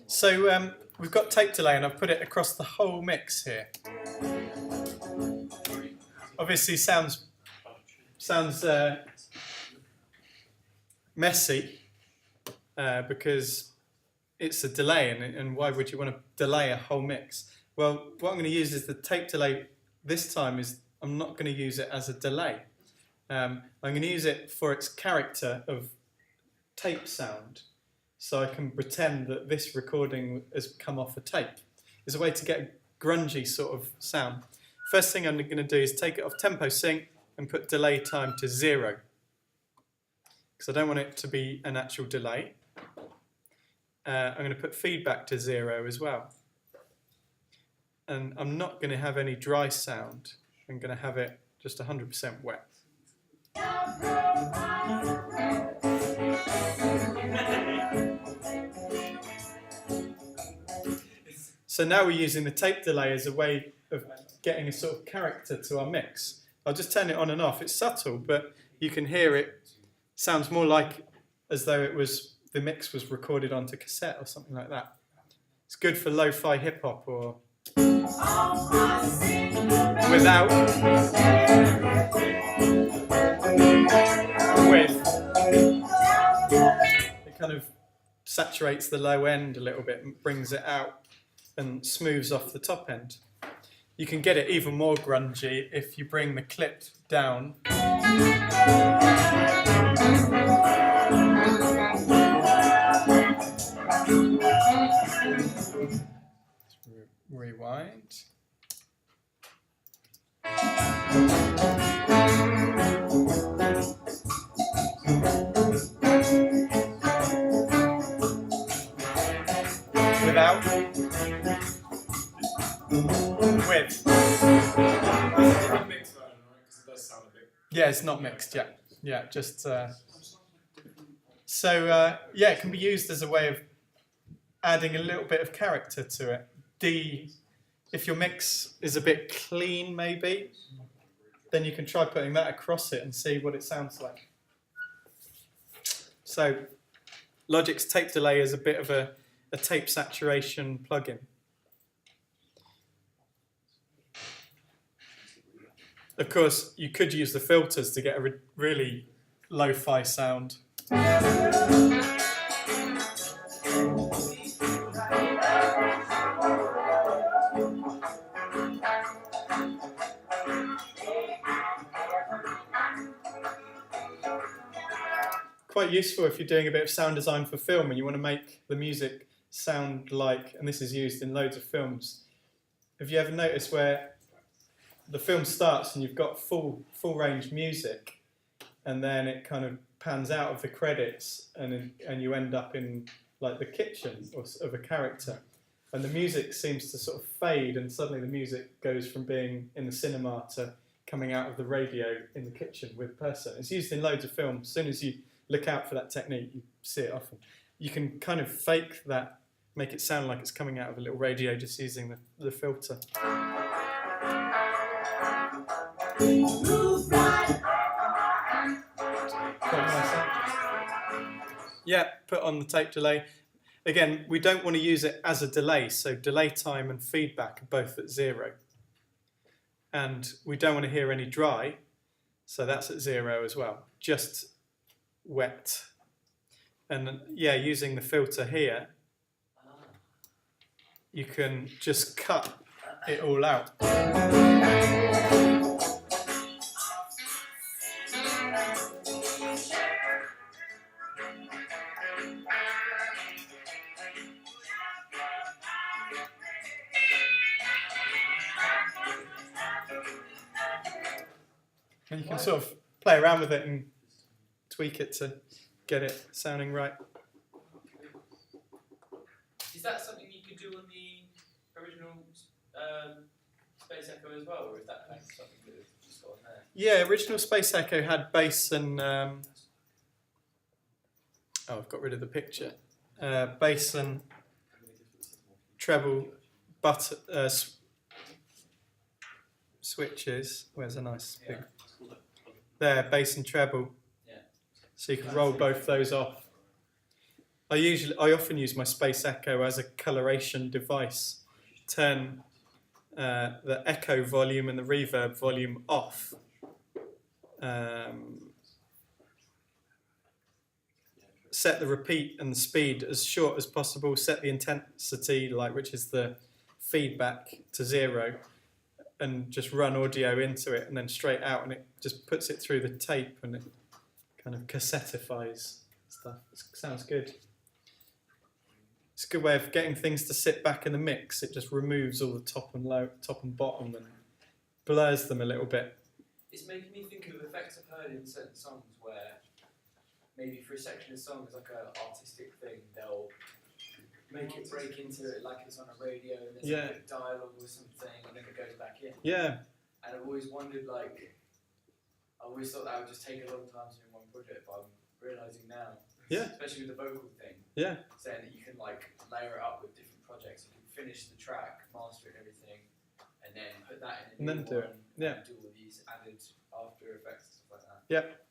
So we've got tape delay and I've put it across the whole mix here. Obviously sounds messy because it's a delay, and why would you want to delay a whole mix? Well, what I'm going to use is the tape delay. This time I'm not going to use it as a delay. I'm going to use it for its character of tape sound, so I can pretend that this recording has come off a tape. It's a way to get a grungy sort of sound. First thing I'm going to do is take it off tempo sync and put delay time to 0, because I don't want it to be an actual delay. I'm going to put feedback to 0 as well. And I'm not going to have any dry sound. I'm going to have it just 100% wet. So now we're using the tape delay as a way of getting a sort of character to our mix. I'll just turn it on and off. It's subtle, but you can hear it. Sounds more like as though the mix was recorded onto cassette or something like that. It's good for lo-fi hip-hop or without, with. It kind of saturates the low end a little bit and brings it out and smooths off the top end. You can get it even more grungy if you bring the clip down. Rewind. Without. With. Yeah, it's not mixed yet. Yeah, just yeah, it can be used as a way of adding a little bit of character to it. If your mix is a bit clean, maybe, then you can try putting that across it and see what it sounds like. So Logic's tape delay is a bit of a tape saturation plugin. Of course, you could use the filters to get a really lo-fi sound. Quite useful if you're doing a bit of sound design for film and you want to make the music sound like, and this is used in loads of films. Have you ever noticed where the film starts and you've got full range music, and then it kind of pans out of the credits, and you end up in like the kitchen of a character, and the music seems to sort of fade, and suddenly the music goes from being in the cinema to coming out of the radio in the kitchen with a person. It's used in loads of films. As soon as you look out for that technique, you see it often. You can kind of fake that, make it sound like it's coming out of a little radio just using the filter. Yeah, put on the tape delay. Again, we don't want to use it as a delay, so delay time and feedback are both at 0. And we don't want to hear any dry, so that's at 0 as well. Just wet. And yeah, using the filter here, you can just cut it all out. And you can sort of play around with it and tweak it to get it sounding right. Is that something you could do on the original Space Echo as well, or is that kind of something that was just got on there? Yeah, original Space Echo had bass and oh, I've got rid of the picture. Bass and treble switches. Where's a nice big? There, bass and treble. Yeah. So you can roll both those off. I often use my Space Echo as a coloration device. Turn the echo volume and the reverb volume off. Set the repeat and the speed as short as possible. Set the intensity, which is the feedback, to 0, and just run audio into it and then straight out, and it just puts it through the tape and it kind of cassetifies stuff. It sounds good. It's a good way of getting things to sit back in the mix. It just removes all the top and bottom, and blurs them a little bit. It's making me think of effects I've heard in certain songs where maybe for a section of song it's like an artistic thing, they'll make it break into it like it's on a radio and there's a quick dialogue or something and then it goes back in. Yeah. And I've always wondered, I always thought that would just take a long time to do one project, but I'm realising now, especially with the vocal thing, saying that you can layer it up with different projects. You can finish the track, master it and everything, and then put that in a new one, and do all these added after effects and stuff like that. Yep.